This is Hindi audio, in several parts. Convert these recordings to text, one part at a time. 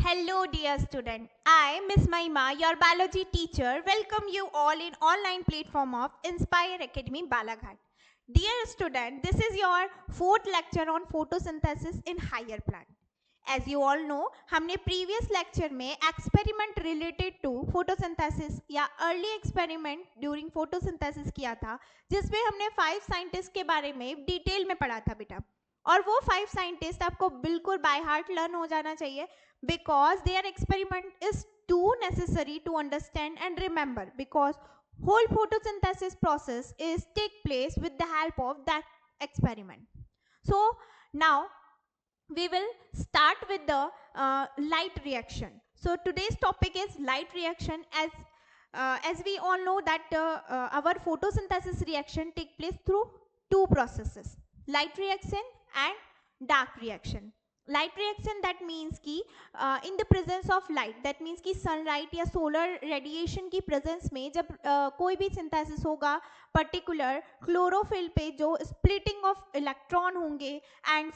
Hello dear student, I Miss Mahima, your biology teacher, welcome you all in online platform of Inspire Academy Balaghat. Dear student, this is your fourth lecture on photosynthesis in higher plant. As you all know, हमने previous lecture में experiment related to photosynthesis या early experiment during photosynthesis किया था, जिसमें हमने 5 scientists के बारे में डिटेल में पढ़ा था बेटा. और वो 5 साइंटिस्ट आपको बिल्कुल बाय हार्ट लर्न हो जाना चाहिए because their experiment is too necessary to understand and remember because whole photosynthesis process is take place with the help of that experiment. So now we will start with the light reaction. So today's topic is light reaction. As we all know that our photosynthesis reaction take place through two processes, light reaction and dark reaction. Light reaction, that means कि in the presence of light, that means कि sunlight या solar radiation की presence में जब कोई भी synthesis होगा particular chlorophyll पे जो splitting of electron होंगे and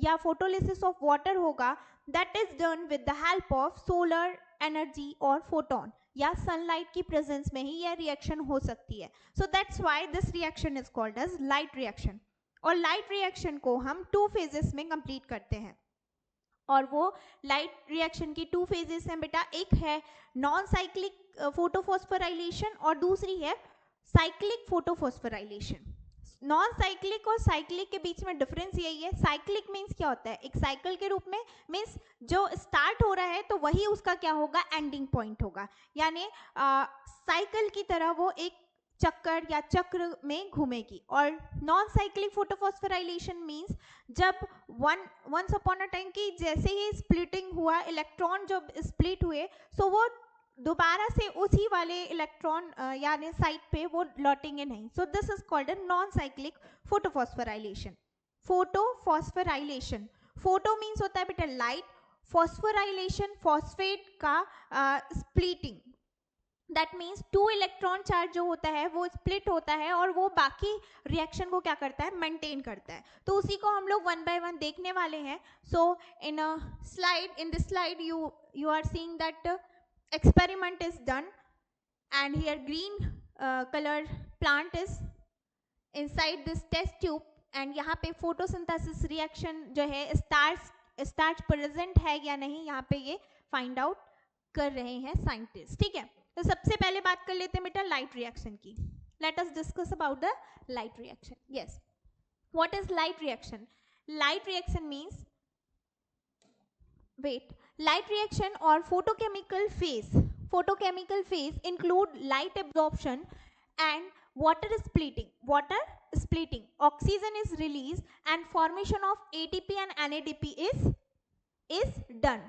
या photolysis of water होगा, that is done with the help of solar energy or photon या sunlight की presence में ही यह reaction हो सकती है. So that's why this reaction is called as light reaction. और लाइट रिएक्शन को हम 2 फेजेस में कंप्लीट करते हैं और वो लाइट रिएक्शन की 2 फेजेस हैं बेटा. एक है नॉन साइक्लिक फोटोफॉस्फोराइलेशन और दूसरी है साइक्लिक फोटोफॉस्फोराइलेशन. नॉन साइक्लिक और साइक्लिक के बीच में डिफरेंस यही है. साइक्लिक मीन्स क्या होता है, एक साइकिल के रूप में, मीन्स जो स्टार्ट हो रहा है तो वही उसका क्या होगा, एंडिंग पॉइंट होगा. यानी साइकिल की तरह वो एक चक्कर या चक्र में घूमेगी. और नॉन साइक्लिक फोटोफॉस्फोराइलेशन मींस जब वंस अपॉन अ टाइम की जैसे ही स्प्लिटिंग हुआ, इलेक्ट्रॉन जब स्प्लिट हुए तो वो दोबारा से उसी वाले इलेक्ट्रॉन यानी साइट पे वो लौटेंगे नहीं. So this is called a non cyclic photophosphorylation. Photophosphorylation, photo means होता है बेटा लाइट, फॉस्फोराइलेशन फॉस्फेट का splitting, that means 2 electron charge जो होता है वो स्प्लिट होता है और वो बाकी रिएक्शन को क्या करता है, मेंटेन करता है. तो उसी को हम लोग 1 बाय 1 देखने वाले हैं. So in this slide you are seeing that experiment is done and here green color plant is inside this test tube and यहाँ पे photosynthesis reaction जो है starch present है या नहीं यहाँ पे ये find out कर रहे हैं साइंटिस्ट. ठीक है, तो सबसे पहले बात कर लेते हैं बेटा लाइट रिएक्शन की. Let us discuss about the light reaction. Yes, what is light reaction? Light reaction means light reaction or photochemical phase include light absorption and water splitting. Oxygen is released and formation of ATP and NADP is done.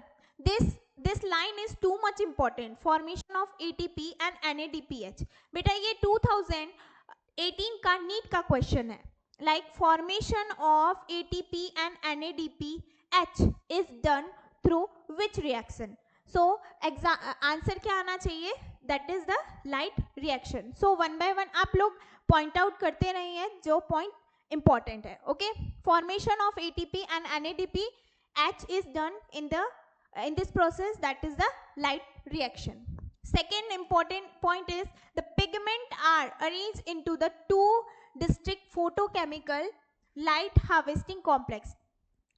This line is too much important. Formation of ATP and NADPH. बेटा ये 2018 का नीट का क्वेश्चन है. Like formation of ATP and NADPH is done through which reaction? So answer क्या आना चाहिए? That is the light reaction. So 1 by 1 आप लोग point out करते रहिए जो point important है. Okay? Formation of ATP and NADPH is done in this process, that is the light reaction. Second important point is the pigment are arranged into the 2 distinct photochemical light harvesting complex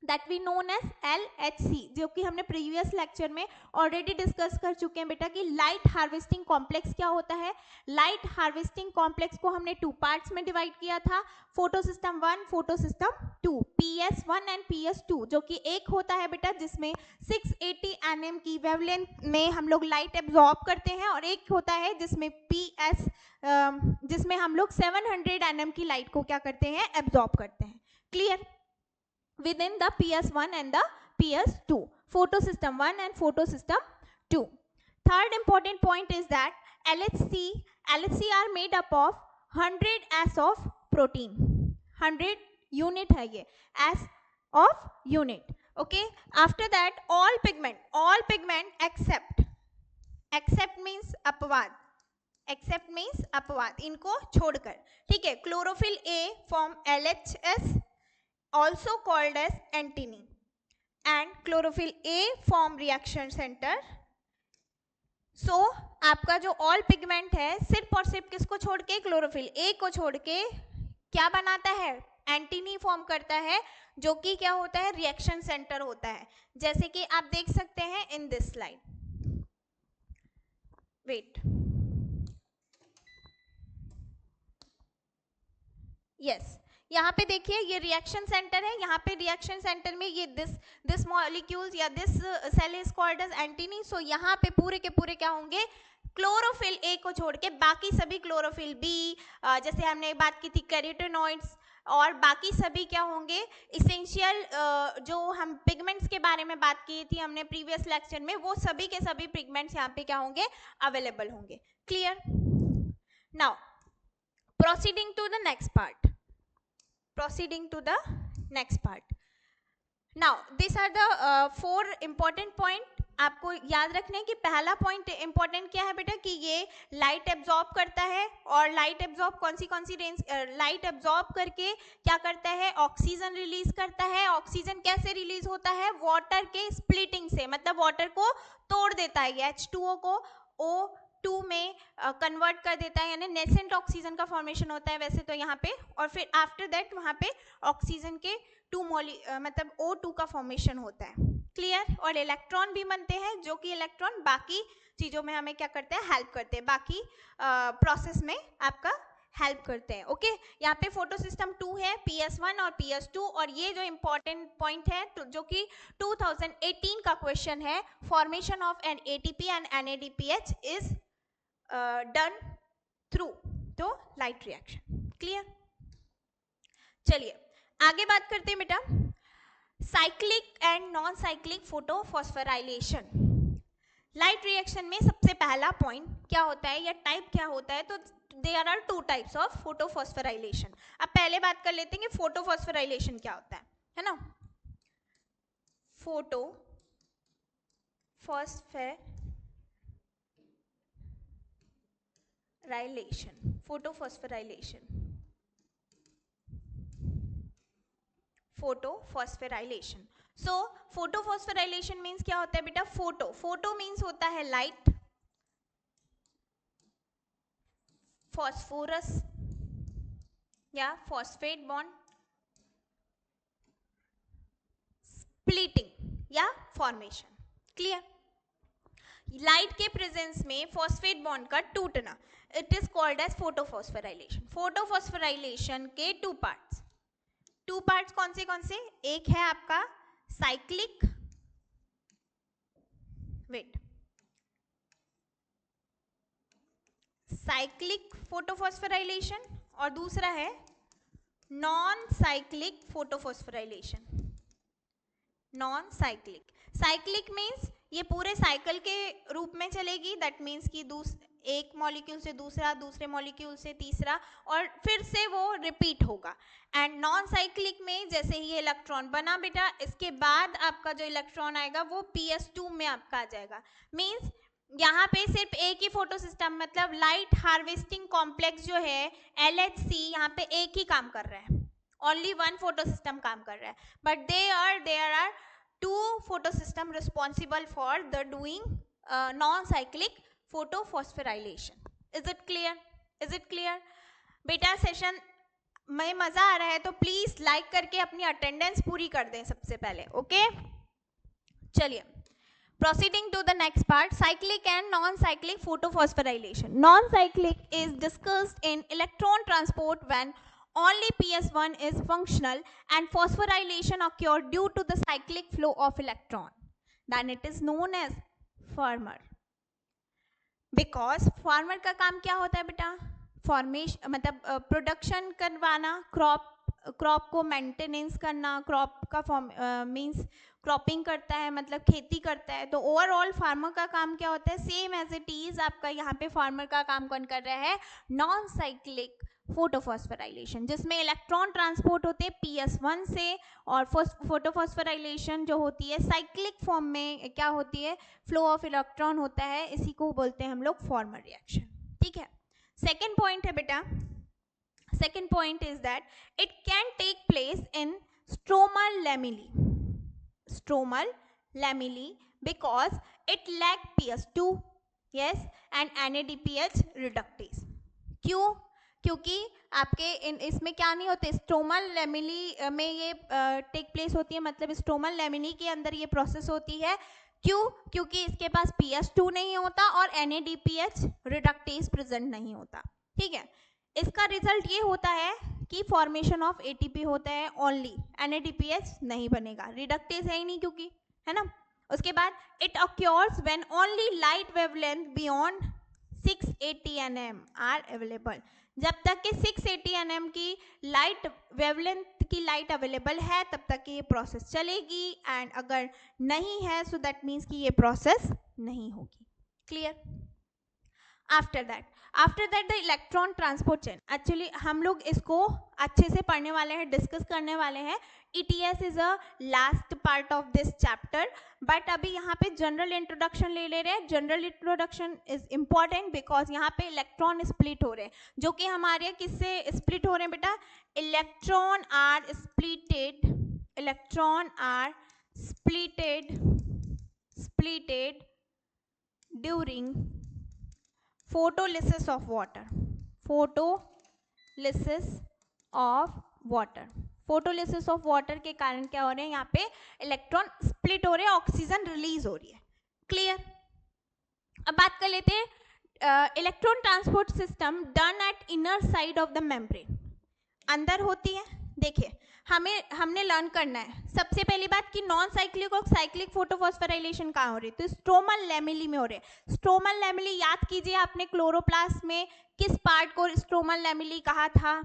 that we known as LHC, जो कि हमने प्रीवियस लेक्चर में ऑलरेडी डिस्कस कर चुके हैं बेटा कि लाइट हार्वेस्टिंग कॉम्प्लेक्स क्या होता है. लाइट हार्वेस्टिंग कॉम्प्लेक्स को हमने 2 पार्ट्स में डिवाइड किया था, photo system 1, photo system 2, PS1 and PS2, जो कि एक होता है बेटा जिसमें 680 nm की वेवलेंथ में हम लोग लाइट एब्जॉर्ब करते हैं और एक होता है जिसमें PS जिसमें हम लोग 700 nm की लाइट को क्या करते हैं, एब्जॉर्ब करते हैं. Clear? Within the PS1 and the PS2, photosystem 1 and photosystem 2. Third important point is that LHC are made up of 100 S of protein. 100 unit है ये, S of unit. Okay. After that all pigment except means अपवाद, except means अपवाद, इनको छोड़कर. ठीक है, chlorophyll A form LHS, also called as antony. and chlorophyll A form reaction center. So आपका जो all pigment है सिर्फ और सिर्फ किसको छोड़ के, क्लोरोफिल A को छोड़ के क्या बनाता है, एंटीनी फॉर्म करता है, जो कि क्या होता है, रिएक्शन सेंटर होता है, जैसे कि आप देख सकते हैं in this slide. Wait, yes, यहाँ पे देखिए ये रिएक्शन सेंटर है. यहाँ पे रिएक्शन सेंटर में ये दिस मॉलिक्यूल्स या this cell is called as antennae. So यहाँ पे पूरे के पूरे क्या होंगे, क्लोरोफिल ए को छोड़ के बाकी सभी, क्लोरोफिल बी, जैसे हमने बात की थी कैरोटेनॉइड्स, और बाकी सभी क्या होंगे, इसेंशियल जो हम पिगमेंट्स के बारे में बात की थी हमने प्रीवियस लेक्चर में, वो सभी के सभी पिगमेंट्स यहाँ पे क्या होंगे, अवेलेबल होंगे. Clear? Now proceeding to the next part. Now these are the 4 important point. आपको याद रखना है कि पहला पॉइंट इंपॉर्टेंट क्या है बेटा, कि ये लाइट एब्जॉर्ब करता है, और लाइट एब्जॉर्ब कौन सी रेंज, लाइट एब्जॉर्ब करके क्या करता है, ऑक्सीजन रिलीज करता है. ऑक्सीजन कैसे रिलीज होता है, वाटर के स्प्लिटिंग से, मतलब वाटर को तोड़ देता है, H2O को O2 में कन्वर्ट कर देता है, यानी नेसेंट ऑक्सीजन का फॉर्मेशन होता है वैसे तो यहाँ पे, और फिर आफ्टर दैट वहाँ पे ऑक्सीजन के मतलब O2 का फॉर्मेशन होता है. क्लियर? और इलेक्ट्रॉन भी बनते हैं, जो कि इलेक्ट्रॉन बाकी चीजों में हमें क्या करते हैं, हेल्प करते हैं, बाकी प्रोसेस में आपका हेल्प करते हैं. ओके, यहाँ पे फोटो सिस्टम 2 है, PS1 और PS2, और ये जो इंपॉर्टेंट पॉइंट है जो कि 2018 का क्वेश्चन है, formation of an ATP and NADPH is done through तो लाइट रिएक्शन. क्लियर? चलिए आगे बात करते हैं बेटा, cyclic and non cyclic photophosphorylation. Light reaction में सबसे पहला पॉइंट क्या होता है या टाइप क्या होता है, तो there are 2 types of photophosphorylation. अब पहले बात कर लेते हैं कि फोटोफॉस्फोराइलेशन क्या होता है ना. फोटोफॉस्फोराइलेशन. सो फोटोफॉस्फोराइलेशन मीन्स क्या होता है बेटा, फोटो मीन्स होता है लाइट, फॉस्फोरस या फॉस्फेट बॉन्ड, स्प्लिटिंग या फॉर्मेशन. क्लियर? लाइट के प्रेजेंस में फॉस्फेट बॉन्ड का टूटना, it is called as photophosphorylation. Photophosphorylation के 2 पार्ट्स. 2 पार्ट्स कौन से, एक है आपका साइक्लिक, साइक्लिक फोटोफॉस्फोराइलेशन, और दूसरा है non cyclic photophosphorylation. Non cyclic, cyclic means ये पूरे साइकिल के रूप में चलेगी, दैट मीन्स कि एक मॉलिक्यूल से दूसरा, दूसरे मॉलिक्यूल से तीसरा, और फिर से वो रिपीट होगा. एंड नॉन साइक्लिक में जैसे ही इलेक्ट्रॉन बना बेटा, इसके बाद आपका जो इलेक्ट्रॉन आएगा वो PS2 में आपका आ जाएगा. मीन्स यहाँ पे सिर्फ एक ही फोटो सिस्टम, मतलब लाइट हार्वेस्टिंग कॉम्प्लेक्स जो है LHC, यहाँ पे एक ही काम कर रहा है, ओनली 1 फोटो सिस्टम काम कर रहा है, but there are 2 photo system responsible for the doing non cyclic photophosphorylation. Is it clear बेटा? सेशन में मजा आ रहा है तो प्लीज लाइक करके अपनी अटेंडेंस पूरी कर दें सबसे पहले. ओके, चलिए proceeding to the next part, cyclic and non-cyclic photophosphorylation. Non-cyclic is discussed in electron transport when only PS1 is functional and phosphorylation occurs due to the cyclic flow of electron. Then it is known as farmer. Because farmer का काम क्या होता है बेटा, फॉर्मेशन मतलब प्रोडक्शन करवाना, क्रॉप को मेंटेनेंस करना, क्रॉप का मीन्स क्रॉपिंग करता है, मतलब खेती करता है. तो ओवरऑल फार्मर का काम क्या होता है, सेम एज इट इज आपका यहाँ पे फार्मर का काम कौन कर रहा है, नॉन साइक्लिक फोटोफॉस्फोराइलेशन, जिसमें इलेक्ट्रॉन ट्रांसपोर्ट होते हैं PS1 से, और फोटोफॉस्फोराइलेशन जो होती है साइक्लिक फॉर्म में क्या होती है, फ्लो ऑफ इलेक्ट्रॉन होता है, इसी को बोलते हैं हम लोग फार्मर रिएक्शन. ठीक है. सेकेंड पॉइंट है बेटा, second point is that it can take place in stromal lamellae. stromal lamella because it lack PS2, yes, and NADPH reductase. क्यों? क्योंकि आपके इसमें क्या नहीं होते, स्ट्रोमल लेमिनी में ये टेक प्लेस होती है, मतलब स्ट्रोमल लेमिनी के अंदर ये प्रोसेस होती है. क्यों? क्योंकि इसके पास PS2 नहीं होता और NADPH रिडक्टेज प्रेजेंट नहीं होता. ठीक है, इसका रिजल्ट ये होता है कि फॉर्मेशन ऑफ ATP होता है ओनली, NADPH नहीं बनेगा, रिडक्टेज है ही नहीं क्योंकि, है ना. उसके बाद it occurs when only light wavelength beyond 680 nm are available. जब तक कि 680 nm की लाइट वेवलेंथ की लाइट अवेलेबल है तब तक कि ये प्रोसेस चलेगी, एंड अगर नहीं है सो दैट मीन्स कि ये प्रोसेस नहीं होगी. Clear? After that the electron transport chain. Actually हम लोग इसको अच्छे से पढ़ने वाले हैं, डिस्कस करने वाले हैं. ETS is a last part of this chapter, but अभी यहाँ पे जनरल इंट्रोडक्शन ले रहे हैं. General introduction is important because यहाँ पे इलेक्ट्रॉन स्प्लिट हो रहे हैं, जो कि हमारे किससे स्प्लिट हो रहे हैं बेटा? Electron are splitted during photolysis of water. Photolysis of water के कारण क्या हो रहे हैं, यहाँ पे इलेक्ट्रॉन स्प्लिट हो रहे हैं, ऑक्सीजन रिलीज हो रही है. क्लियर? अब बात कर लेते हैं electron transport system done at inner side of the membrane. अंदर होती है. देखिए हमने लर्न करना है सबसे पहली बात कि नॉन साइक्लिक और साइक्लिक फोटोफॉस्फोराइलेशन कहाँ हो रही है, तो स्ट्रोमल लेमिली में हो रहे हैं. स्ट्रोमल लेमिली याद कीजिए, आपने क्लोरोप्लास्ट में किस पार्ट को स्ट्रोमल लेमिली कहा था,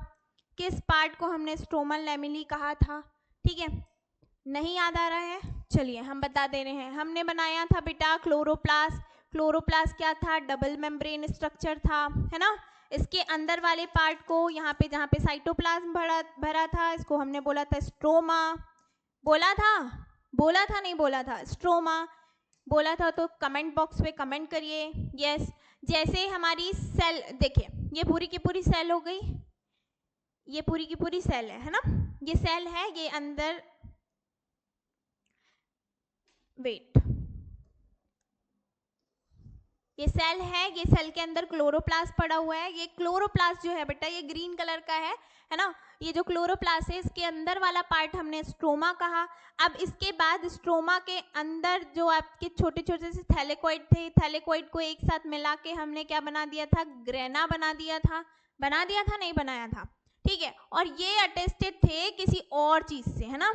किस पार्ट को हमने स्ट्रोमल लेमिली कहा था? ठीक है, नहीं याद आ रहा है, चलिए हम बता दे रहे हैं. हमने बनाया था बेटा क्लोरोप्लास्ट. क्लोरोप्लास्ट क्या था? डबल मेम्ब्रेन स्ट्रक्चर था, है ना. इसके अंदर वाले पार्ट को यहाँ पे जहाँ पे साइटोप्लाज्म भरा था, इसको हमने बोला था स्ट्रोमा. बोला था नहीं बोला था? स्ट्रोमा बोला था. तो कमेंट बॉक्स पे कमेंट करिए यस. जैसे हमारी सेल, देखिए ये पूरी की पूरी सेल हो गई, ये पूरी की पूरी सेल है ना. ये सेल है, ये अंदर वेट, ये सेल है, ये सेल के अंदर क्लोरोप्लास्ट पड़ा हुआ है. ये क्लोरोप्लास्ट जो है बेटा ये ग्रीन कलर का है ना. ये जो क्लोरोप्लास्ट है इसके अंदर वाला पार्ट हमने स्ट्रोमा कहा. अब इसके बाद स्ट्रोमा के अंदर जो आपके छोटे छोटे से थैलेकॉइड थे, थैलेकॉइड को एक साथ मिला के हमने क्या बना दिया था? ग्रेना बना दिया था. नहीं बनाया था? ठीक है, और ये अटेस्टेड थे किसी और चीज से, है ना,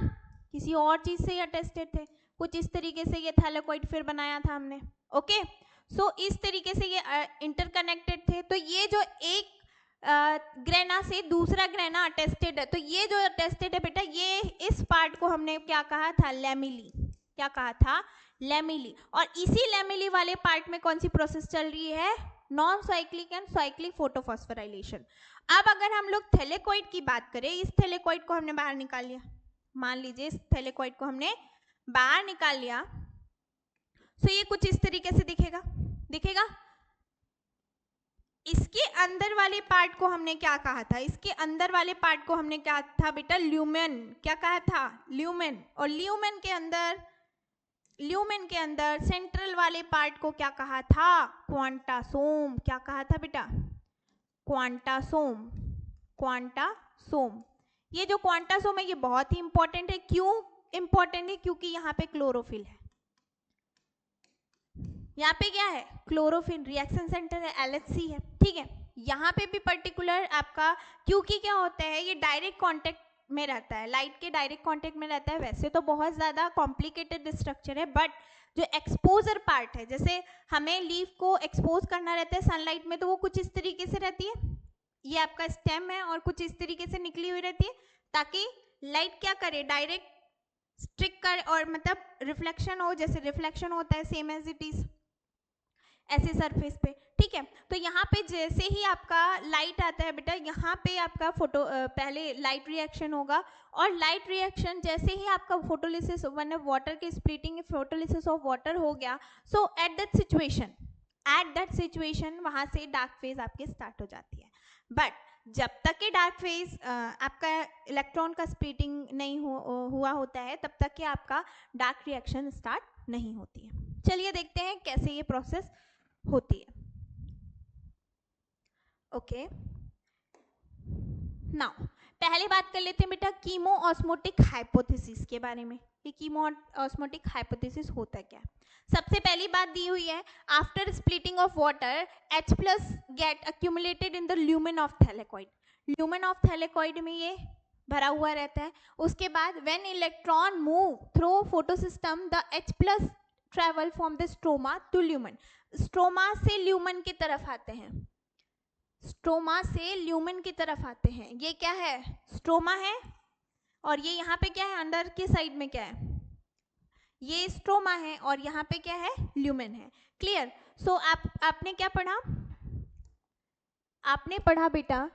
किसी और चीज से ये अटेस्टेड थे. कुछ इस तरीके से ये थैलेकॉइड फिर बनाया था हमने. ओके, सो इस तरीके से ये इंटरकनेक्टेड थे. तो ये जो एक ग्रेना से दूसरा ग्रेना अटेस्टेड है, तो ये जो अटेस्टेड है बेटा ये इस पार्ट को हमने क्या कहा था? लेमिली. क्या कहा था? लेमिली. और इसी लेमिली वाले पार्ट में कौन सी प्रोसेस चल रही है? Non cyclic and cyclic photophosphorylation. अब अगर हम लोग थैलेकॉइड की बात करें, इस थैलेकॉइड को हमने बाहर निकाल लिया, मान लीजिए इस थैलेकॉइड को हमने बाहर निकाल लिया, तो ये कुछ इस तरीके से दिखेगा. इसके अंदर वाले पार्ट को हमने क्या कहा था? इसके अंदर वाले पार्ट को हमने क्या था बेटा? ल्यूमेन. क्या कहा था? ल्यूमेन. और ल्यूमेन के अंदर सेंट्रल वाले पार्ट को क्या कहा था? क्वांटासोम. क्या कहा था बेटा? क्वांटासोम. ये जो क्वांटासोम है ये बहुत ही इंपॉर्टेंट है. क्यों इंपॉर्टेंट है? क्योंकि यहाँ पे क्लोरोफिल है. यहाँ पे क्या है? क्लोरोफिल. रिएक्शन सेंटर है, LHC है. ठीक है, यहाँ पे भी पर्टिकुलर आपका, क्योंकि क्या होता है ये डायरेक्ट कांटेक्ट में रहता है, लाइट के डायरेक्ट कांटेक्ट में रहता है. वैसे तो बहुत ज़्यादा कॉम्प्लिकेटेड स्ट्रक्चर है, बट जो एक्सपोजर पार्ट है, जैसे हमें लीफ को एक्सपोज करना रहता है सनलाइट में, तो वो कुछ इस तरीके से रहती है. ये आपका स्टेम है और कुछ इस तरीके से निकली हुई रहती है, ताकि लाइट क्या करे? डायरेक्ट स्ट्रिक कर, और मतलब रिफ्लेक्शन हो, जैसे रिफ्लेक्शन होता है सेम एज इट इज ऐसे सरफेस पे. ठीक है, तो यहाँ पे जैसे ही आपका लाइट आता है बेटा, यहाँ पे आपका पहले लाइट रिएक्शन होगा, और लाइट रिएक्शन जैसे ही आपका फोटोलिसिस वाटर के स्प्लिटिंग फोटोलिसिस ऑफ वाटर हो गया, सो एट दैट सिचुएशन वहाँ से डार्क फेज आपके स्टार्ट हो जाती है. बट जब तक के डार्क फेज आपका इलेक्ट्रॉन का स्प्लिटिंग नहीं हुआ होता है तब तक के आपका डार्क रिएक्शन स्टार्ट नहीं होती है। चलिए देखते हैं कैसे ये प्रोसेस होती है। ओके, नाउ पहले बात कर लेते हैं बेटा कीमो ऑस्मोटिक हाइपोथेसिस के बारे में। ये कीमो ऑस्मोटिक हाइपोथेसिस होता क्या है? सबसे पहली बात दी हुई है, after splitting of water H plus get accumulated in the lumen of thylakoid. Lumen of thylakoid में ये भरा हुआ रहता है। उसके बाद when electron move through photosystem the H plus travel from the stroma to lumen. Stroma से ल्यूमेन की तरफ आते हैं, स्ट्रोमा से ल्यूमेन की तरफ आते हैं। ये क्या है? स्ट्रोमा है। और ये यहाँ पे क्या है? अंदर के साइड में क्या है? ये स्ट्रोमा है और यहाँ पे क्या है? ल्यूमेन है। क्लियर? सो आपने क्या पढ़ा? आपने पढ़ा बेटा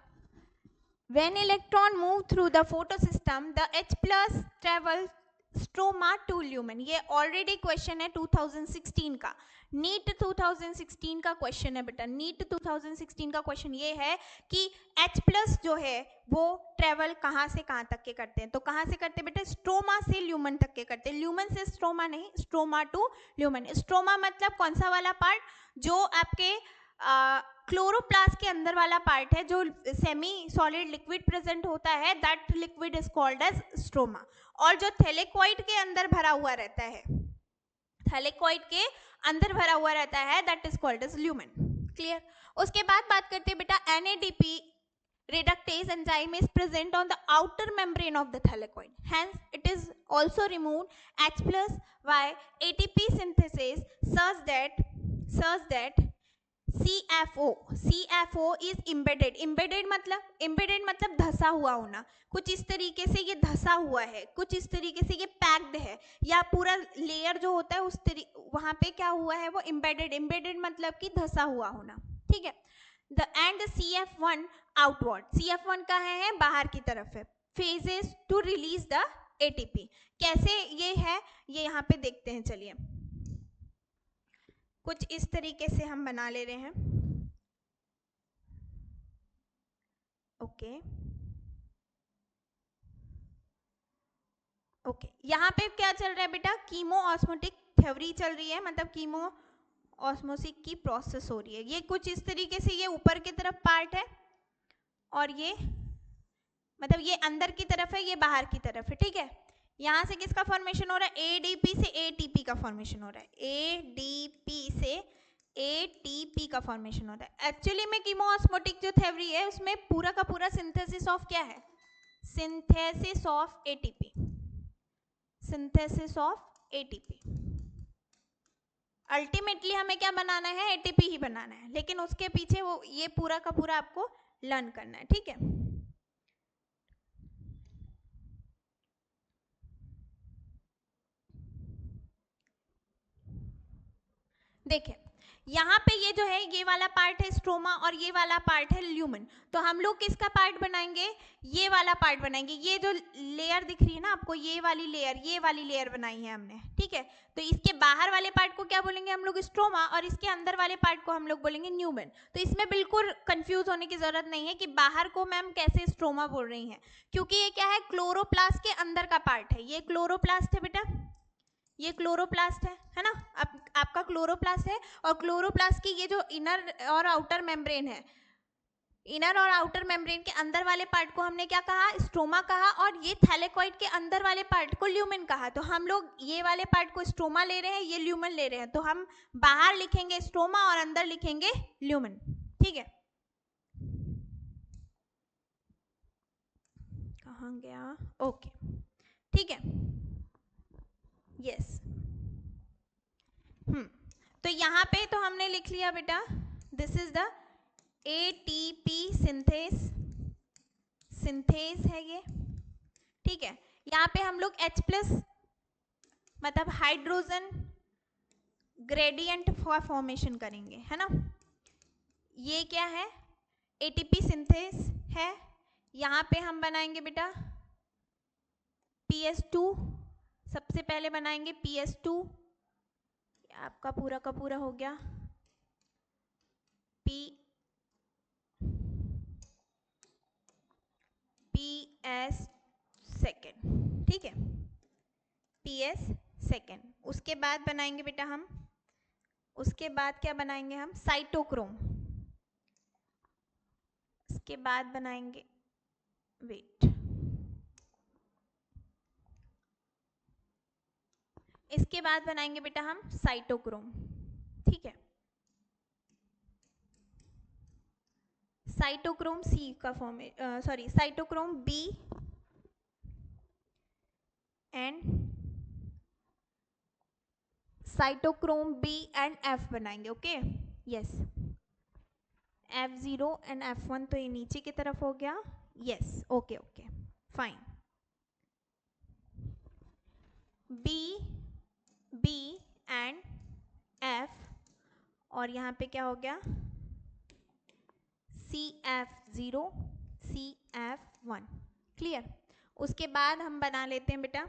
when electron move through the photosystem the H plus travel stroma to lumen. ये ऑलरेडी क्वेश्चन है 2016 का, नीट 2016 का क्वेश्चन है बेटा। नीट 2016 का क्वेश्चन ये है कि H प्लस जो है वो ट्रेवल कहाँ से कहाँ तक के करते हैं? तो कहाँ से करते हैं बेटा? स्ट्रोमा से ल्यूमेन तक के करते हैं। ल्यूमेन से स्ट्रोमा नहीं, स्ट्रोमा टू ल्यूमेन। स्ट्रोमा मतलब कौन सा वाला पार्ट? जो आपके क्लोरोप्लास्ट के अंदर वाला पार्ट है, जो सेमी सॉलिड लिक्विड प्रेजेंट होता है, that liquid is called as stroma. और जो थैलेकॉइड के अंदर भरा हुआ रहता है, थैलेकॉइड के अंदर भरा हुआ रहता है, that is called as lumen. Clear? उसके बाद बात करते हैं बेटा NADP reductase enzyme is present on the outer membrane of the thylakoid, hence it is also removed H plus by ATP synthesis such that CFO is embedded। embedded मतलब धसा हुआ होना। कुछ इस तरीके से ये धसा हुआ है, कुछ इस तरीके से ये पैक्ड है, या पूरा लेयर जो होता है उस वहां पे क्या हुआ है? वो embedded मतलब कि धसा हुआ होना। ठीक है? and the CF1 outward। CF1 कहाँ है? बाहर की तरफ है। phases to release the ATP। कैसे ये है? ये यहाँ पे देखते हैं। चलिए कुछ इस तरीके से हम बना ले रहे हैं। ओके, यहाँ पे क्या चल रहा है बेटा? कीमो ऑस्मोटिक थ्योरी चल रही है, मतलब कीमो ऑस्मोसिस की प्रोसेस हो रही है। ये कुछ इस तरीके से ये ऊपर की तरफ पार्ट है और ये मतलब ये अंदर की तरफ है, ये बाहर की तरफ है। ठीक है? यहाँ से किसका फॉर्मेशन हो रहा है? ADP से ATP का फॉर्मेशन हो रहा है। ADP से ATP का फॉर्मेशन हो रहा है। एक्चुअली में कीमो ऑस्मोटिक जो थ्योरी है उसमें पूरा का पूरा सिंथेसिस ऑफ क्या है? Synthesis of ATP। Synthesis of ATP। Ultimately हमें क्या बनाना है? ATP ही बनाना है, लेकिन उसके पीछे वो ये पूरा का पूरा आपको लर्न करना है। ठीक है? देखिए यहाँ पे ये जो है, ये वाला पार्ट है स्ट्रोमा और ये वाला पार्ट है ल्यूमेन। तो हम लोग किसका पार्ट बनाएंगे? ये वाला पार्ट बनाएंगे। ये जो लेयर दिख रही है ना आपको, ये वाली लेयर बनाई है हमने। ठीक है? तो इसके बाहर वाले पार्ट को क्या बोलेंगे हम लोग? स्ट्रोमा। और इसके अंदर वाले पार्ट को हम लोग बोलेंगे ल्यूमेन। तो इसमें बिल्कुल कंफ्यूज होने की जरूरत नहीं है कि बाहर को मैम कैसे स्ट्रोमा बोल रही है, क्योंकि ये क्या है? क्लोरोप्लास्ट के अंदर का पार्ट है। ये क्लोरोप्लास्ट है बेटा, ये क्लोरोप्लास्ट है ना? आपका क्लोरोप्लास्ट है। और क्लोरोप्लास्ट की ये जो इनर और आउटर मेम्ब्रेन है, इनर और आउटर मेम्ब्रेन के अंदर वाले पार्ट को हमने क्या कहा? स्ट्रोमा कहा। और ये थैलेकॉइड के अंदर वाले पार्ट को ल्यूमेन कहा। तो हम लोग ये वाले पार्ट को स्ट्रोमा ले रहे हैं, ये ल्यूमेन ले रहे हैं। तो हम बाहर लिखेंगे स्ट्रोमा और अंदर लिखेंगे ल्यूमेन। ठीक है? कहाँ गया? ओके, ठीक है, यस। तो यहाँ पे तो हमने लिख लिया बेटा, this is the ATP synthase है ये। ठीक है? यहाँ पे हम लोग H प्लस मतलब हाइड्रोजन ग्रेडियंट फॉर्मेशन करेंगे, है ना? ये क्या है? ATP सिंथेस है। यहाँ पे हम बनाएंगे बेटा PS2। सबसे पहले बनाएंगे PS2। आपका पूरा का पूरा हो गया P PS सेकेंड, ठीक है, PS सेकेंड। उसके बाद बनाएंगे बेटा हम, उसके बाद क्या बनाएंगे हम, साइटोक्रोम। उसके बाद बनाएंगे, वेट, इसके बाद बनाएंगे बेटा हम साइटोक्रोम, ठीक है। साइटोक्रोम सी का form, sorry cytochrome b and cytochrome b and f बनाएंगे, okay, yes. F0 and F1 तो ये नीचे की तरफ हो गया, yes, okay okay fine. B and F, और यहाँ पे क्या हो गया, CF0 CF1, क्लियर। उसके बाद हम बना लेते हैं बेटा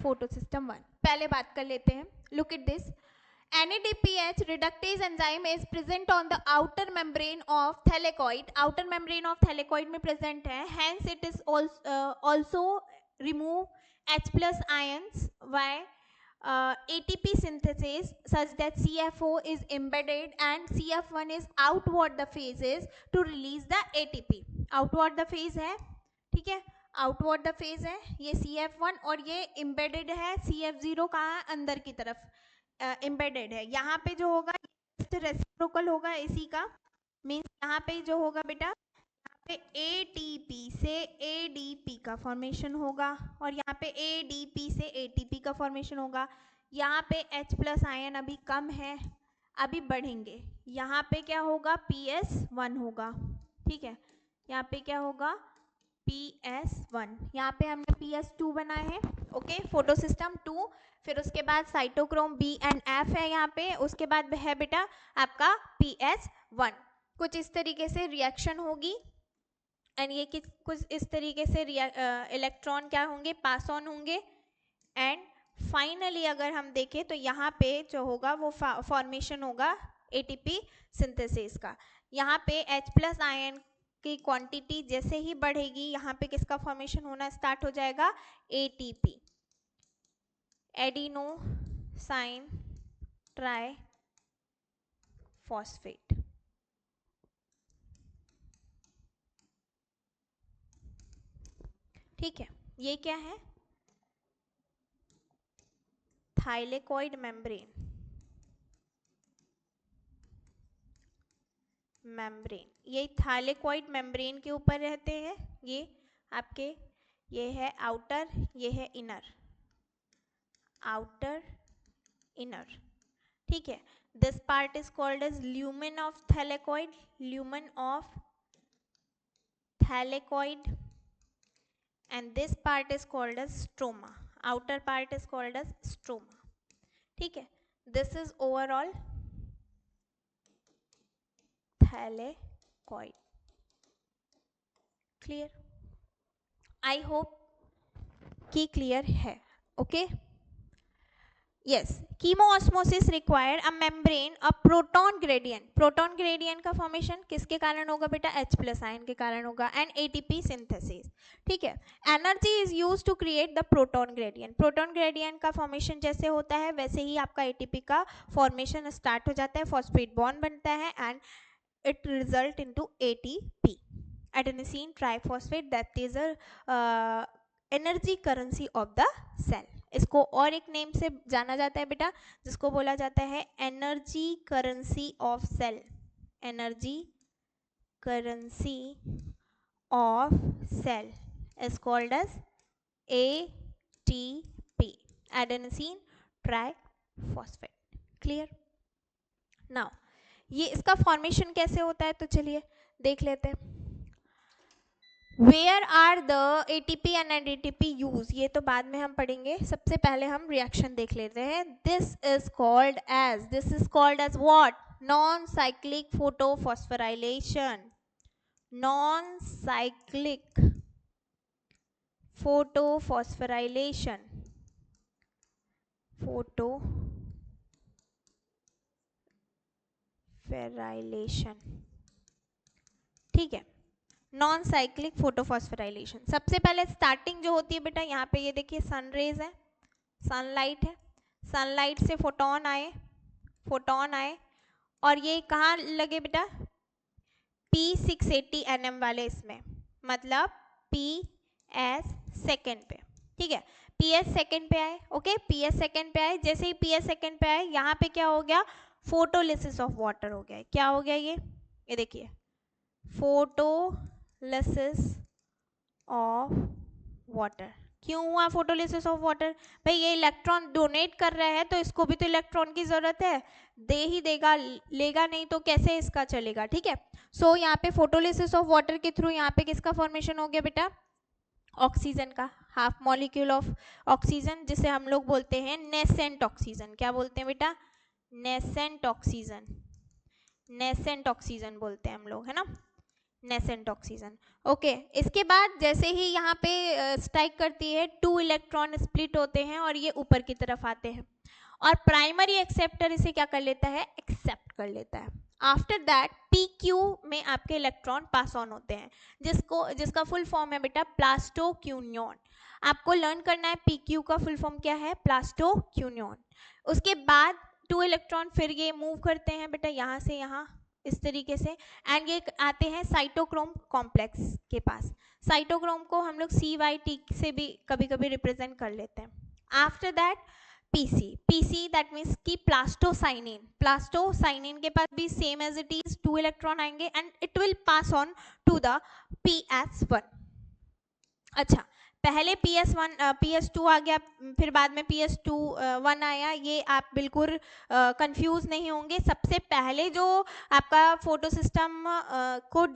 फोटो सिस्टम 1। पहले बात कर लेते हैं, look at this, NADPH reductase enzyme is present on the outer membrane of thylakoid. Outer membrane of thylakoid में present है, hence it is also remove H plus ions by ATP synthesis such that CFO is embedded and CF1 is outward the phases to release the ATP. Outward the phase है, ठीक है, आउटवर्ड द फेज है ये CF1, और ये embedded है CF0 कहाँ, अंदर की तरफ एम्बेडेड है। यहाँ पे जो होगा रेसिप्रोकल होगा इसी का, मीन्स यहाँ पे जो होगा बेटा, यहाँ पे ATP से ADP का फॉर्मेशन होगा, और यहाँ पे ADP से ATP का फॉर्मेशन होगा। यहाँ पे H प्लस आयन अभी कम है, अभी बढ़ेंगे। यहाँ पे क्या होगा, PS1 होगा, ठीक है, यहाँ पे क्या होगा, PS1, यहाँ पे हमने PS2 बनाए हैं, ओके, फोटो सिस्टम 2। फिर उसके बाद साइटोक्रोम बी एंड एफ है यहाँ पे, उसके बाद है बेटा आपका PS1। कुछ इस तरीके से रिएक्शन होगी, एंड ये कुछ इस तरीके से इलेक्ट्रॉन क्या होंगे, पास ऑन होंगे, एंड फाइनली अगर हम देखें तो यहाँ पे जो होगा वो फॉर्मेशन होगा ATP सिंथेसिस का। यहाँ पे H प्लस आयन की क्वांटिटी जैसे ही बढ़ेगी, यहाँ पे किसका फॉर्मेशन होना स्टार्ट हो जाएगा, ATP, एडिनोसाइन ट्राई फॉस्फेट, ठीक है। ये क्या है, थाइलेकोइड मेम्ब्रेन, ये थाइलेकोइड मेम्ब्रेन के ऊपर रहते हैं, ये आपके, ये है आउटर, ये है इनर, आउटर इनर, ठीक है। This part is called as lumen of thylakoid, lumen of thylakoid, and this part is called as stroma, outer part is called as stroma, ठीक है। This is overall thylakoid, clear, I hope कि क्लियर है, okay. Yes, chemoosmosis required a membrane, a proton gradient. Proton gradient का formation किसके कारण होगा बेटा, H plus आयन के कारण होगा, and ATP synthesis, ठीक है। Energy is used to create the proton gradient. Proton gradient का formation जैसे होता है वैसे ही आपका ATP का formation start हो जाता है, phosphate bond बनता है, and it result into ATP, adenosine triphosphate, that is a energy currency of the cell. इसको और एक नेम से जाना जाता है बेटा, जिसको बोला जाता है energy currency of cell, energy currency of cell is called as ATP, adenosine triphosphate, clear. Now ये इसका फॉर्मेशन कैसे होता है, तो चलिए देख लेते हैं। Where are the ATP and NADP use, ये तो बाद में हम पढ़ेंगे, सबसे पहले हम रिएक्शन देख लेते हैं। This is called as what, non-cyclic photophosphorylation, non-cyclic photophosphorylation, ठीक है। नॉन साइक्लिक फोटोफॉस्फोराइलेशन, सबसे पहले स्टार्टिंग जो होती है बेटा, यहाँ पे ये देखिए सन रेज है, सनलाइट है, सनलाइट से फोटोन आए और ये कहाँ लगे बेटा, P680 nm वाले इसमें, मतलब PS सेकेंड पे, ठीक है, PS सेकेंड पे आए, ओके, PS सेकेंड पे आए, जैसे ही PS सेकेंड पे आए यहाँ पे क्या हो गया, फोटोलिसिस ऑफ वाटर हो गया। क्या हो गया ये देखिए, फोटोलिसिस ऑफ वाटर। क्यों हुआ फोटोलिसिस ऑफ वाटर? भाई ये इलेक्ट्रॉन डोनेट कर रहा है तो इसको भी तो इलेक्ट्रॉन की जरूरत है, दे ही देगा, लेगा नहीं तो कैसे इसका चलेगा, ठीक है। सो यहाँ पे फोटोलिसिस ऑफ वाटर के थ्रू यहाँ पे किसका फॉर्मेशन हो गया बेटा, ऑक्सीजन का, हाफ मॉलिक्यूल ऑफ ऑक्सीजन, जिसे हम लोग बोलते हैं नेसेंट ऑक्सीजन। क्या बोलते हैं बेटा, नेसेंट ऑक्सीजन, नेसेंट ऑक्सीजन बोलते हैं हम लोग, है ना, नेसेंट ऑक्सीजन। ओके, इसके बाद जैसे ही यहाँ पे स्ट्राइक करती है, 2 इलेक्ट्रॉन स्प्लिट होते हैं और ये ऊपर की तरफ आते हैं और प्राइमरी एक्सेप्टर इसे क्या कर लेता है, एक्सेप्ट कर लेता है। आफ्टर दैट PQ में आपके इलेक्ट्रॉन पास ऑन होते हैं, जिसका फुल फॉर्म है बेटा प्लास्टोक्यूनियन। आपको लर्न करना है PQ का फुल फॉर्म क्या है, प्लास्टोक्यूनियन। उसके बाद 2 इलेक्ट्रॉन फिर ये मूव करते हैं बेटा यहाँ से यहाँ इस तरीके से, एंड ये आते हैं साइटोक्रोम कॉम्प्लेक्स के पास। साइटोक्रोम को हम लोग CYT से भी कभी कभी रिप्रेजेंट कर लेते हैं। After that PC that means की प्लास्टोसाइनिन के पास भी same as it is 2 electron आएंगे and it will pass on to the PS1। अच्छा, पहले PS2 आ गया, फिर बाद में PS1 आया, ये आप बिल्कुल कंफ्यूज नहीं होंगे। सबसे पहले जो आपका फोटो सिस्टम को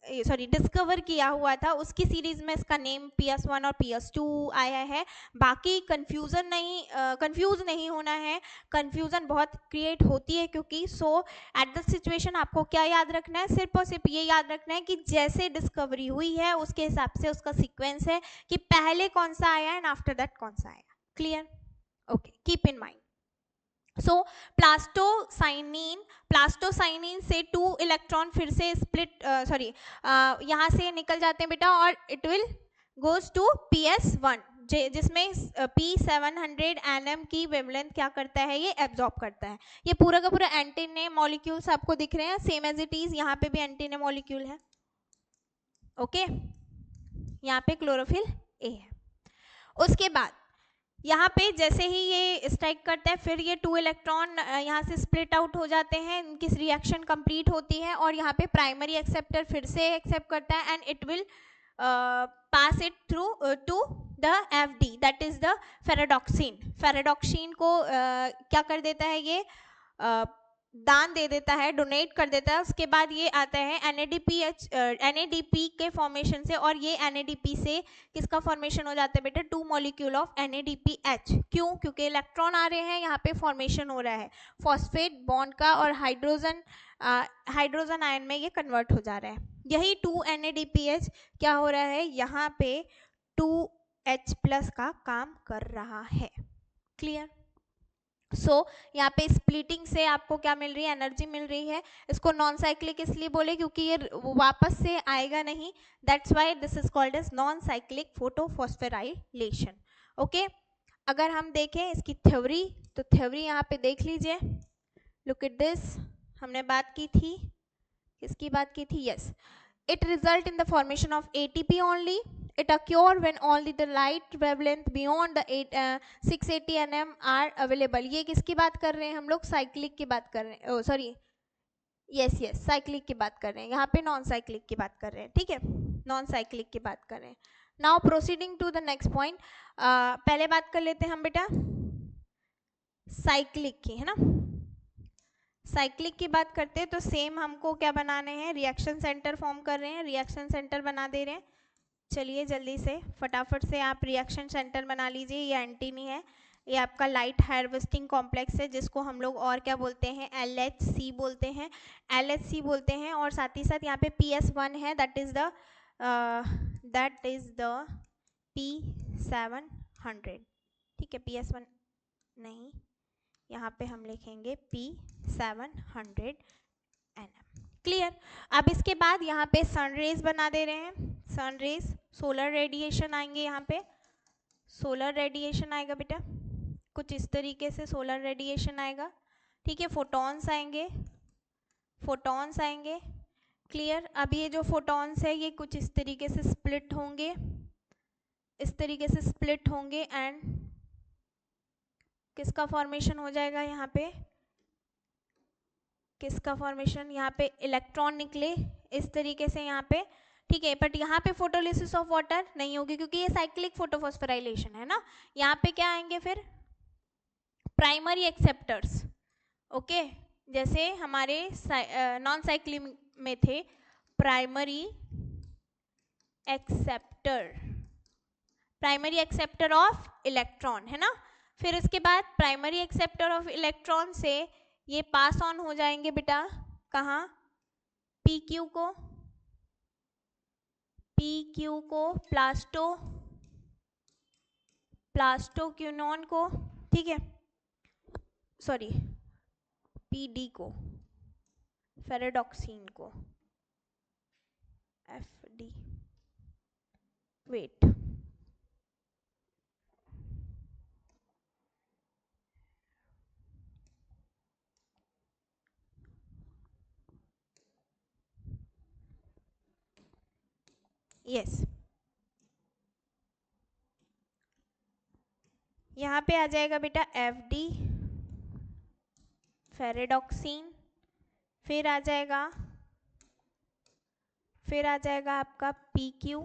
डिस्कवर किया हुआ था उसकी सीरीज में इसका नेम PS1 और PS2 आया है। बाकी कंफ्यूज नहीं होना है, कंफ्यूजन बहुत क्रिएट होती है क्योंकि एट द सिचुएशन आपको क्या याद रखना है, सिर्फ और सिर्फ ये याद रखना है कि जैसे डिस्कवरी हुई है उसके हिसाब से उसका सीक्वेंस है कि पहले कौन सा आया एंड आफ्टर दैट कौन सा आया। Clear? Okay, keep in mind. So plastocyanin से 2 इलेक्ट्रॉन फिर से स्प्लिट यहाँ से निकल जाते हैं बेटा और it will goes to PS1 जिसमें P700 nm की वेवलेंथ क्या करता है, ये एब्जॉर्ब करता है। ये पूरा का पूरा एंटीने मॉलिक्यूल्स आपको दिख रहे हैं, सेम एज इट इज यहाँ पे भी एंटीने मॉलिक्यूल है। ओके, यहाँ पे क्लोरोफिल A है। उसके बाद यहाँ पे जैसे ही ये स्ट्राइक करता है फिर ये 2 इलेक्ट्रॉन यहाँ से स्प्लिट आउट हो जाते हैं, इनकी रिएक्शन कंप्लीट होती है और यहाँ पे प्राइमरी एक्सेप्टर फिर से एक्सेप्ट करता है and it will pass it through to the FD that is the ferredoxin को क्या कर देता है, ये दान दे देता है, डोनेट कर देता है। उसके बाद ये आता है NADP के फॉर्मेशन से और ये NADP से किसका फॉर्मेशन हो जाता है बेटा, 2 मॉलिक्यूल ऑफ NADPH। क्यों? क्योंकि इलेक्ट्रॉन आ रहे हैं, यहाँ पे फॉर्मेशन हो रहा है फॉस्फेट बॉन्ड का और हाइड्रोजन आयन में ये कन्वर्ट हो जा रहा है। यही 2 NADPH क्या हो रहा है, यहाँ पे 2H+ का काम कर रहा है। क्लियर? यहाँ पे स्प्लिटिंग से आपको क्या मिल रही है, एनर्जी मिल रही है। इसको नॉन साइक्लिक इसलिए बोले क्योंकि ये वापस से आएगा नहीं, that's why this is called as non cyclic photophosphorylation. Okay, अगर हम देखें इसकी थ्योरी तो थ्योरी यहाँ पे देख लीजिए, लुक एट दिस। हमने बात की थी, किसकी बात की थी, yes, it result in the formation of ATP only. It occur when only the light wavelength beyond the 680 nm are available. ये किसकी बात कर रहे हैं हम लोग, साइक्लिक की बात कर रहे हैं, सॉरी यस साइक्लिक की बात कर रहे हैं, यहाँ पे नॉन साइक्लिक की बात कर रहे हैं, ठीक है, नॉन साइक्लिक की बात कर रहे हैं। Now proceeding to the next point, पहले बात कर लेते हैं हम बेटा साइक्लिक की, है ना। साइक्लिक की बात करते हैं तो सेम हमको क्या बनाने हैं, रिएक्शन सेंटर फॉर्म कर रहे हैं, रिएक्शन सेंटर बना दे रहे हैं। चलिए जल्दी से फटाफट से आप रिएक्शन सेंटर बना लीजिए। ये एंटीनी है, ये आपका लाइट हार्वेस्टिंग कॉम्प्लेक्स है जिसको हम लोग और क्या बोलते हैं, LHC बोलते हैं, LHC बोलते हैं। और साथ ही साथ यहाँ पे PS1 है, दैट इज द P700, ठीक है, PS1 नहीं, यहाँ पे हम लिखेंगे P700 nm। क्लियर। अब इसके बाद यहाँ पे सन रेज बना दे रहे हैं, सन रेज, सोलर रेडिएशन आएंगे, यहाँ पे सोलर रेडिएशन आएगा बेटा, कुछ इस तरीके से सोलर रेडिएशन आएगा, ठीक है। फोटॉन्स आएंगे, फोटॉन्स आएंगे, क्लियर। अब ये जो फोटॉन्स है ये कुछ इस तरीके से स्प्लिट होंगे, इस तरीके से स्प्लिट होंगे एंड किसका फॉर्मेशन हो जाएगा यहाँ पे, किसका फॉर्मेशन, यहाँ पे इलेक्ट्रॉन निकले इस तरीके से यहाँ पे, ठीक है। बट यहाँ पे फोटोलिसिस ऑफ वाटर नहीं होगी क्योंकि ये साइक्लिक फोटोफॉस्फोराइलेशन है ना। यहाँ पे क्या आएंगे फिर, प्राइमरी एक्सेप्टर्स, ओके। जैसे हमारे नॉन साइक्लिक में थे primary acceptor, primary acceptor of electron, है ना। फिर इसके बाद प्राइमरी एक्सेप्टर ऑफ इलेक्ट्रॉन से ये पास ऑन हो जाएंगे बेटा कहाँ, पी क्यू को, पी क्यू को, प्लास्टोक्यूनॉन को, ठीक है, सॉरी पी डी को, फेरेडॉक्सिन को, एफ डी, वेट, यस, यहाँ पे आ जाएगा बेटा एफ डी, फेरेडॉक्सिन, फिर आ जाएगा आपका P Q,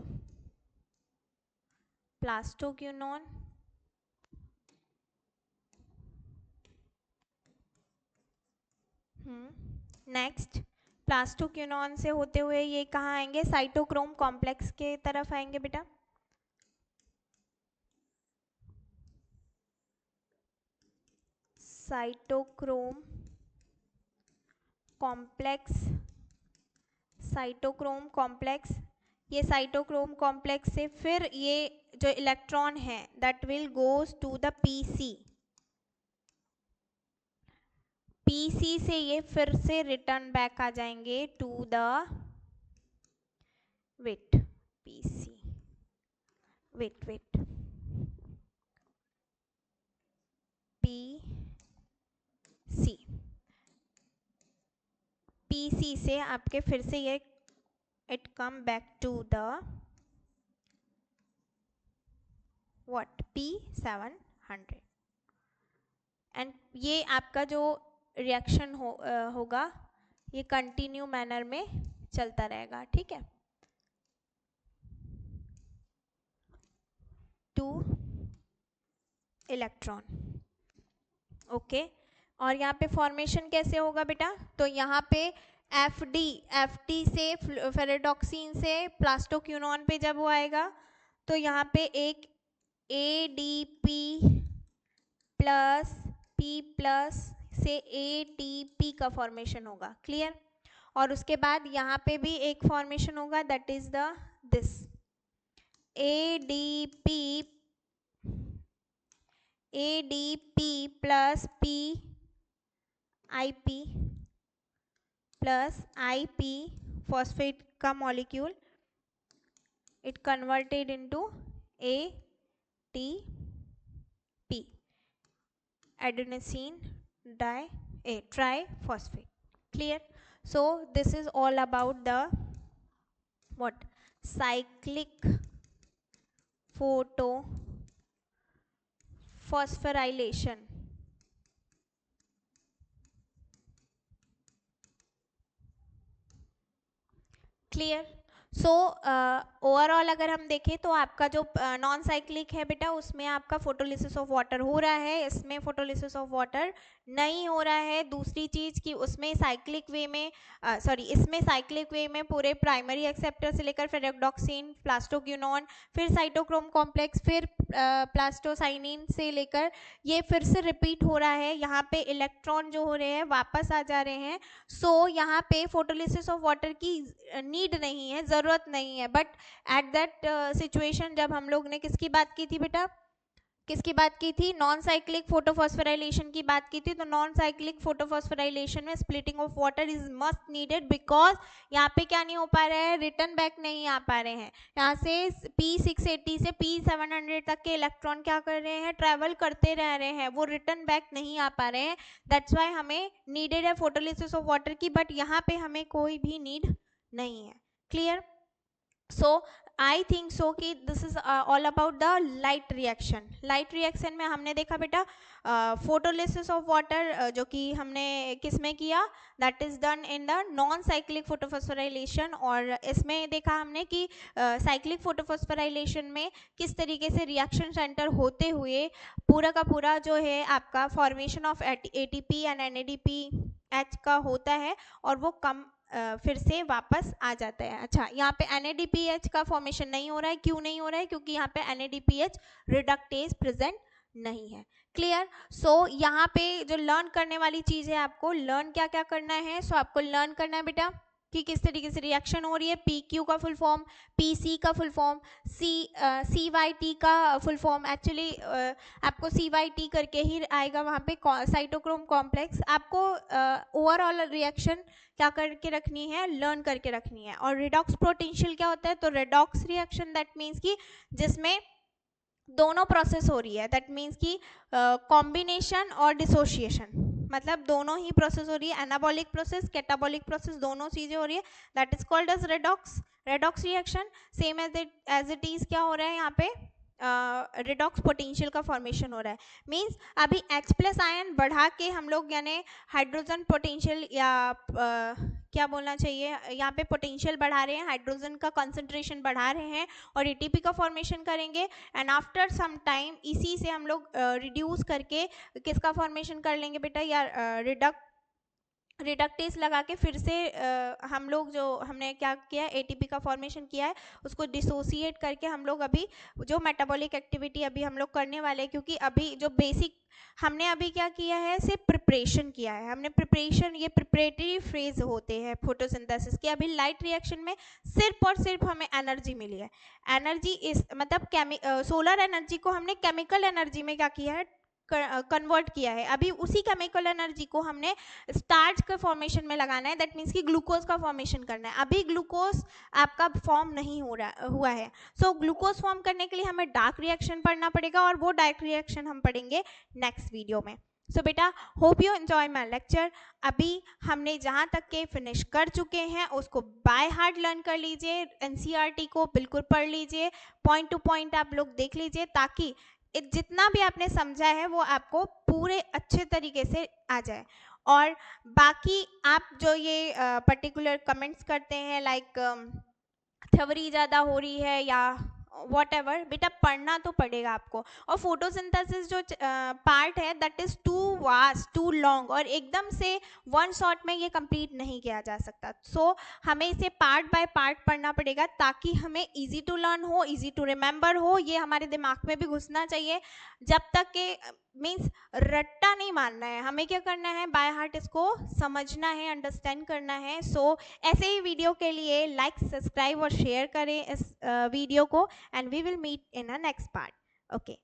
plastoquinone, next plastoquinone से होते हुए ये कहाँ आएंगे, साइटोक्रोम कॉम्प्लेक्स के तरफ आएंगे बेटा, साइटोक्रोम कॉम्प्लेक्स, साइटोक्रोम कॉम्प्लेक्स, ये साइटोक्रोम कॉम्प्लेक्स से फिर ये जो इलेक्ट्रॉन है that will goes to the PC, PC से ये फिर से रिटर्न बैक आ जाएंगे to the wait, PC, wait PC, PC से आपके फिर से ये it come back to the what, P700 and ये आपका जो रिएक्शन होगा ये कंटिन्यू मैनर में चलता रहेगा, ठीक है। Two electron, okay. और यहाँ पे फॉर्मेशन कैसे होगा बेटा, तो यहाँ पे एफ डी से फेरेडॉक्सिन से प्लास्टोक्यूनॉन पे जब वो आएगा तो यहाँ पे एक ADP प्लस P प्लस से ATP का फॉर्मेशन होगा, क्लियर। और उसके बाद यहाँ पे भी एक फॉर्मेशन होगा that is the this ADP plus IP plus IP phosphate का molecule, it converted into ATP, adenosine triphosphate, clear. So this is all about the what, cyclic photophosphorylation, clear. So overall अगर हम देखें तो आपका जो नॉन साइक्लिक है बेटा उसमें आपका फोटोलिसिस ऑफ वाटर हो रहा है, इसमें फोटोलिसिस ऑफ वाटर नहीं हो रहा है। दूसरी चीज़ कि उसमें साइक्लिक वे में इसमें साइक्लिक वे में पूरे प्राइमरी एक्सेप्टर से लेकर फेरेडॉक्सिन, प्लास्टोक्यूनॉन, फिर साइटोक्रोम कॉम्प्लेक्स, फिर प्लास्टोसाइनिन से लेकर ये फिर से रिपीट हो रहा है। यहाँ पे इलेक्ट्रॉन जो हो रहे हैं वापस आ जा रहे हैं। सो यहाँ पे फोटोलिसिस ऑफ वाटर की नीड नहीं है, ज़रूरत नहीं है। बट एट दैट सिचुएशन जब हम लोग ने किसकी बात की थी बेटा, किसकी बात की थी, नॉन साइक्लिक फोटोफॉस्फोराइलेशन की बात की थी। तो नॉन साइक्लिक फोटोफॉस्फोराइलेशन में splitting of water is must needed, because यहाँ पे क्या नहीं हो पा रहा है, रिटर्न बैक नहीं आ पा रहे हैं। यहाँ से P680 से P700 तक के इलेक्ट्रॉन क्या कर रहे हैं, ट्रेवल करते रह रहे हैं, वो रिटर्न बैक नहीं आ पा रहे हैं। दैट्स वाई हमें नीडेड है फोटोलिसिस ऑफ वाटर की, बट यहाँ पे हमें कोई भी नीड नहीं है। Clear? So I think so कि this is all about the light reaction. Light reaction में हमने देखा बेटा फोटोलिसिस ऑफ वाटर जो कि हमने किस में किया, that is done in the non cyclic photophosphorylation. और इसमें देखा हमने कि साइक्लिक फोटोफॉस्फोराइलेशन में किस तरीके से रिएक्शन सेंटर होते हुए पूरा का पूरा जो है आपका formation of ATP and NADPH का होता है, और वो कम फिर से वापस आ जाता है। अच्छा, यहाँ पे NADPH का फॉर्मेशन नहीं हो रहा है, क्यों नहीं हो रहा है, क्योंकि यहाँ पे NADPH रिडक्टेज प्रेजेंट नहीं है। क्लियर? सो यहाँ पे जो लर्न करने वाली चीज है, आपको लर्न क्या क्या करना है, सो आपको लर्न करना है बेटा कि किस तरीके से रिएक्शन हो रही है। PQ का फुल फॉर्म, PC का फुल फॉर्म, CYT का फुल फॉर्म। एक्चुअली आपको CYT करके ही आएगा वहाँ पे, साइटोक्रोम कॉम्प्लेक्स। आपको ओवरऑल रिएक्शन क्या करके रखनी है, लर्न करके रखनी है। और रिडॉक्स पोटेंशियल क्या होता है, तो रिडॉक्स रिएक्शन दैट मीन्स कि जिसमें दोनों प्रोसेस हो रही है, दैट मीन्स कि कॉम्बिनेशन और डिसोशिएशन, मतलब दोनों ही प्रोसेस हो रही है, एनाबॉलिक प्रोसेस, कैटाबॉलिक प्रोसेस, दोनों चीजें हो रही है, that is called as redox reaction. Same as it is क्या हो रहा है यहाँ पे, रिडॉक्स पोटेंशियल का फॉर्मेशन हो रहा है। मींस अभी H+ आयन बढ़ा के हम लोग यानी हाइड्रोजन पोटेंशियल या क्या बोलना चाहिए, यहाँ पे पोटेंशियल बढ़ा रहे हैं, हाइड्रोजन का कंसंट्रेशन बढ़ा रहे हैं और ATP का फॉर्मेशन करेंगे। एंड आफ्टर सम टाइम इसी से हम लोग रिड्यूस करके किसका फॉर्मेशन कर लेंगे बेटा, या रिडक्टेज लगा के फिर से हम लोग जो हमने क्या किया, ATP का फॉर्मेशन किया है, उसको डिसोसिएट करके हम लोग अभी जो मेटाबॉलिक एक्टिविटी अभी हम लोग करने वाले हैं, क्योंकि अभी जो बेसिक हमने अभी क्या किया है, सिर्फ प्रिपरेशन किया है हमने। प्रिपरेशन, ये प्रिपरेटरी फेज होते हैं फोटोसिंथेसिस के। अभी लाइट रिएक्शन में सिर्फ और सिर्फ हमें एनर्जी मिली है। एनर्जी इस मतलब सोलर एनर्जी को हमने केमिकल एनर्जी में क्या किया है, कन्वर्ट किया है। अभी उसी केमिकल एनर्जी को हमने स्टार्च के फॉर्मेशन में लगाना है, दैट मीन्स कि ग्लूकोज का फॉर्मेशन करना है। अभी ग्लूकोज आपका फॉर्म नहीं हुआ है। सो ग्लूकोज फॉर्म करने के लिए हमें डार्क रिएक्शन पढ़ना पड़ेगा, और वो डार्क रिएक्शन हम पढ़ेंगे नेक्स्ट वीडियो में। सो बेटा, hope you enjoy my lecture. अभी हमने जहाँ तक के फिनिश कर चुके हैं उसको बाय हार्ट लर्न कर लीजिए, NCERT को बिल्कुल पढ़ लीजिए, पॉइंट टू पॉइंट आप लोग देख लीजिए, ताकि जितना भी आपने समझा है वो आपको पूरे अच्छे तरीके से आ जाए। और बाकी आप जो ये पर्टिकुलर कमेंट्स करते हैं, लाइक थ्योरी ज़्यादा हो रही है या whatever, बेटा पढ़ना तो पड़ेगा आपको। और फोटोसिंथेसिस जो पार्ट है, that is too vast, too long, और एकदम से वन शॉट में ये कंप्लीट नहीं किया जा सकता। सो हमें इसे पार्ट बाय पार्ट पढ़ना पड़ेगा, ताकि हमें इजी टू लर्न हो, इजी टू रिमेंबर हो, ये हमारे दिमाग में भी घुसना चाहिए। जब तक के मीन्स रट्टा नहीं मारना है, हमें क्या करना है, बाय हार्ट इसको समझना है, अंडरस्टैंड करना है। सो ऐसे ही वीडियो के लिए लाइक, सब्सक्राइब और शेयर करें इस वीडियो को, and we will meet in a next part. Okay.